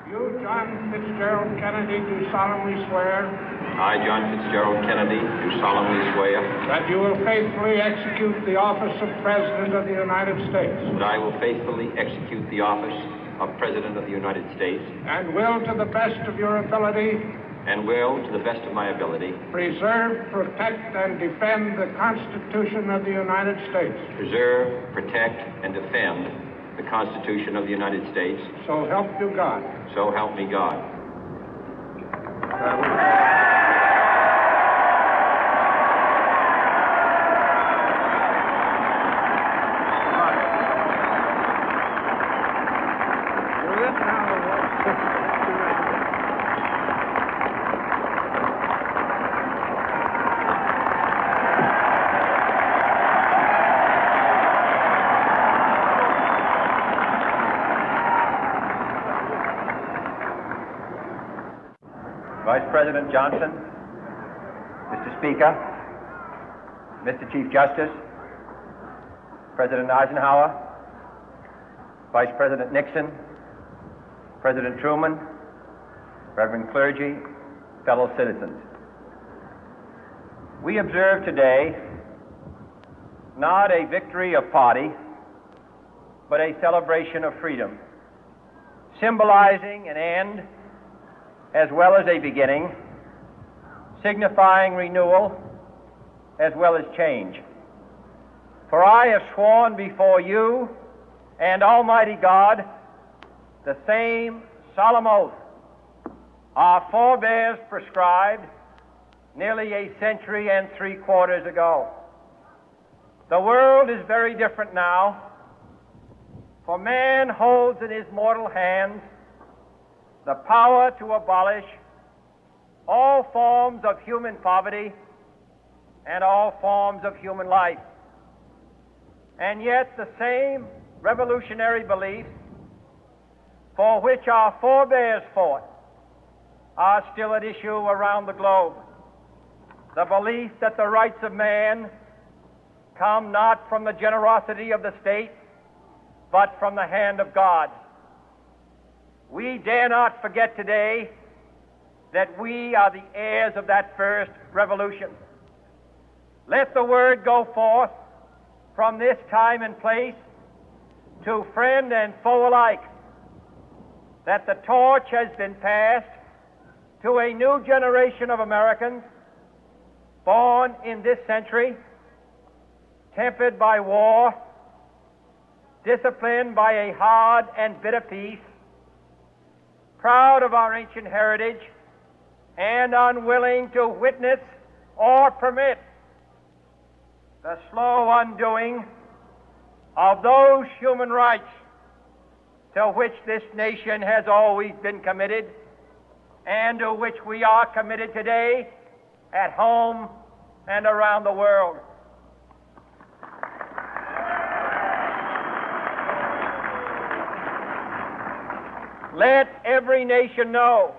You, John Fitzgerald Kennedy, do solemnly swear. I, John Fitzgerald Kennedy, do solemnly swear. That you will faithfully execute the office of President of the United States. That I will faithfully execute the office of President of the United States. And will, to the best of your ability. And will, to the best of my ability. Preserve, protect, and defend the Constitution of the United States. Preserve, protect, and defend the Constitution of the United States. So help you God. So help me God. Vice President Johnson, Mr. Speaker, Mr. Chief Justice, President Eisenhower, Vice President Nixon, President Truman, Reverend clergy, fellow citizens. We observe today not a victory of party, but a celebration of freedom, symbolizing an end as well as a beginning, signifying renewal as well as change. For I have sworn before you and Almighty God the same solemn oath our forebears prescribed nearly a century and 3/4 ago. The world is very different now, for man holds in his mortal hands the power to abolish all forms of human poverty and all forms of human life. And yet the same revolutionary beliefs for which our forebears fought are still at issue around the globe. The belief that the rights of man come not from the generosity of the state, but from the hand of God. We dare not forget today that we are the heirs of that first revolution. Let the word go forth from this time and place to friend and foe alike that the torch has been passed to a new generation of Americans born in this century, tempered by war, disciplined by a hard and bitter peace, proud of our ancient heritage, and unwilling to witness or permit the slow undoing of those human rights to which this nation has always been committed and to which we are committed today at home and around the world. Let every nation know,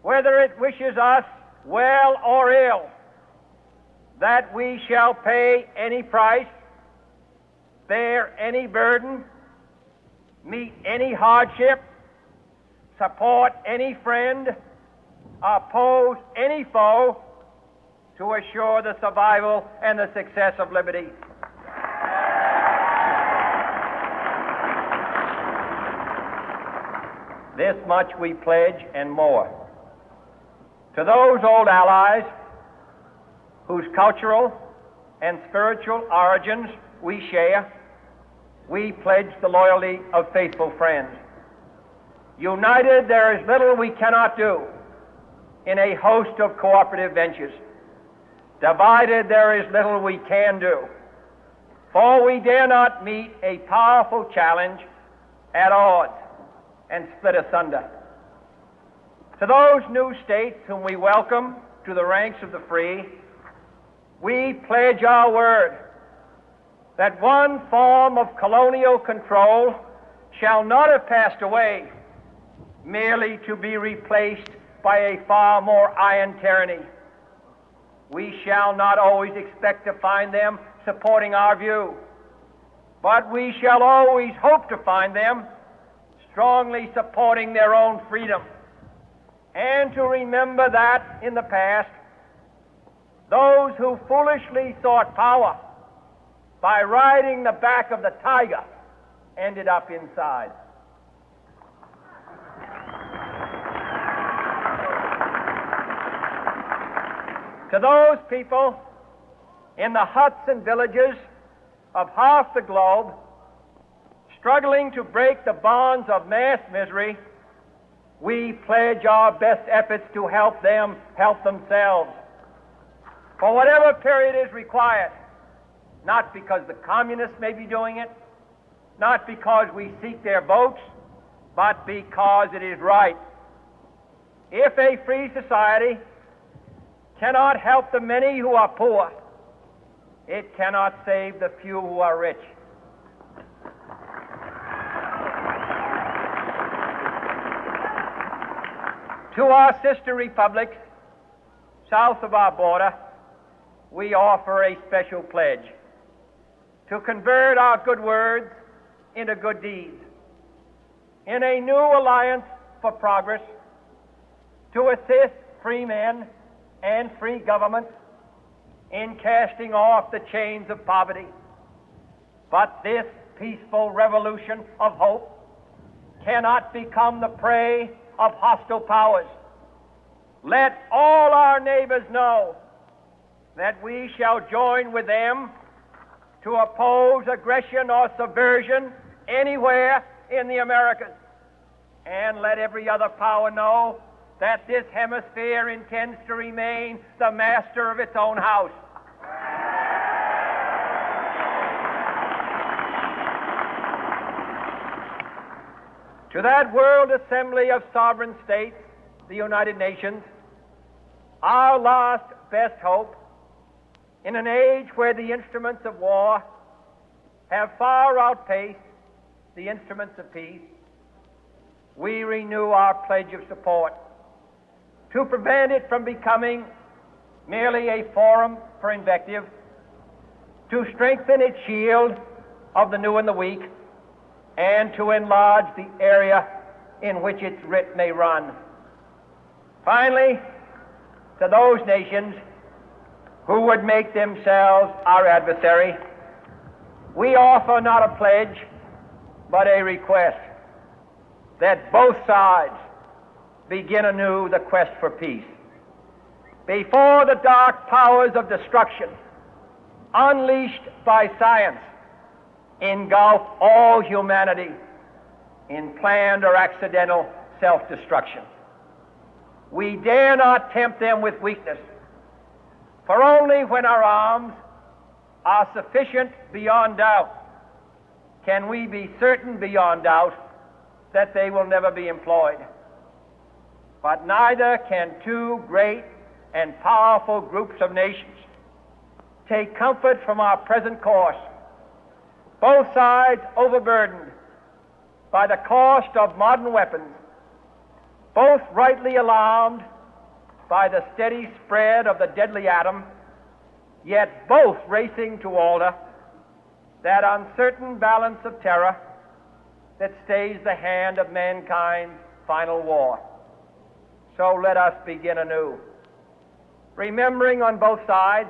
whether it wishes us well or ill, that we shall pay any price, bear any burden, meet any hardship, support any friend, oppose any foe to assure the survival and the success of liberty. This much we pledge and more. To those old allies whose cultural and spiritual origins we share, we pledge the loyalty of faithful friends. United, there is little we cannot do in a host of cooperative ventures. Divided, there is little we can do, for we dare not meet a powerful challenge at odds and split asunder. To those new states whom we welcome to the ranks of the free, we pledge our word that one form of colonial control shall not have passed away, merely to be replaced by a far more iron tyranny. We shall not always expect to find them supporting our view, but we shall always hope to find them strongly supporting their own freedom, and to remember that in the past, those who foolishly sought power by riding the back of the tiger ended up inside. To those people in the huts and villages of half the globe struggling to break the bonds of mass misery, we pledge our best efforts to help them help themselves for whatever period is required, not because the communists may be doing it, not because we seek their votes, but because it is right. If a free society cannot help the many who are poor, it cannot save the few who are rich. To our sister republics south of our border, we offer a special pledge to convert our good words into good deeds, in a new alliance for progress, to assist free men and free governments in casting off the chains of poverty. But this peaceful revolution of hope cannot become the prey of hostile powers. Let all our neighbors know that we shall join with them to oppose aggression or subversion anywhere in the Americas. And let every other power know that this hemisphere intends to remain the master of its own house. To that World Assembly of Sovereign States, the United Nations, our last best hope, in an age where the instruments of war have far outpaced the instruments of peace, we renew our pledge of support to prevent it from becoming merely a forum for invective, to strengthen its shield of the new and the weak, and to enlarge the area in which its writ may run. Finally, to those nations who would make themselves our adversary, we offer not a pledge, but a request that both sides begin anew the quest for peace. Before the dark powers of destruction, unleashed by science, engulf all humanity in planned or accidental self-destruction, we dare not tempt them with weakness, for only when our arms are sufficient beyond doubt can we be certain beyond doubt that they will never be employed. But neither can two great and powerful groups of nations take comfort from our present course, both sides overburdened by the cost of modern weapons, both rightly alarmed by the steady spread of the deadly atom, yet both racing to alter that uncertain balance of terror that stays the hand of mankind's final war. So let us begin anew, remembering on both sides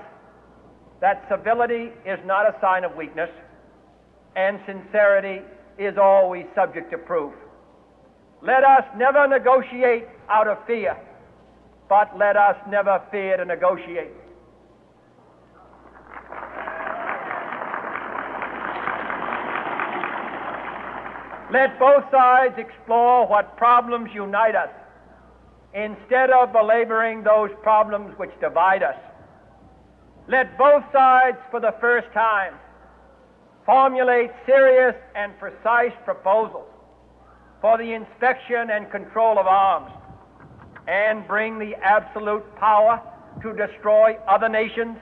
that civility is not a sign of weakness, and sincerity is always subject to proof. Let us never negotiate out of fear, but let us never fear to negotiate. Let both sides explore what problems unite us, instead of belaboring those problems which divide us. Let both sides, for the first time, formulate serious and precise proposals for the inspection and control of arms, and bring the absolute power to destroy other nations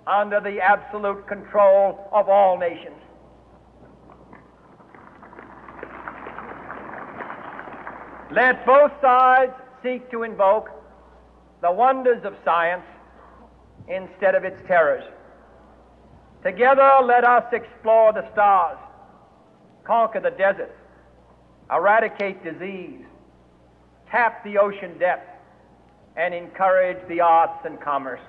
under the absolute control of all nations. Let both sides seek to invoke the wonders of science instead of its terrors. Together, let us explore the stars, conquer the deserts, eradicate disease, tap the ocean depth, and encourage the arts and commerce.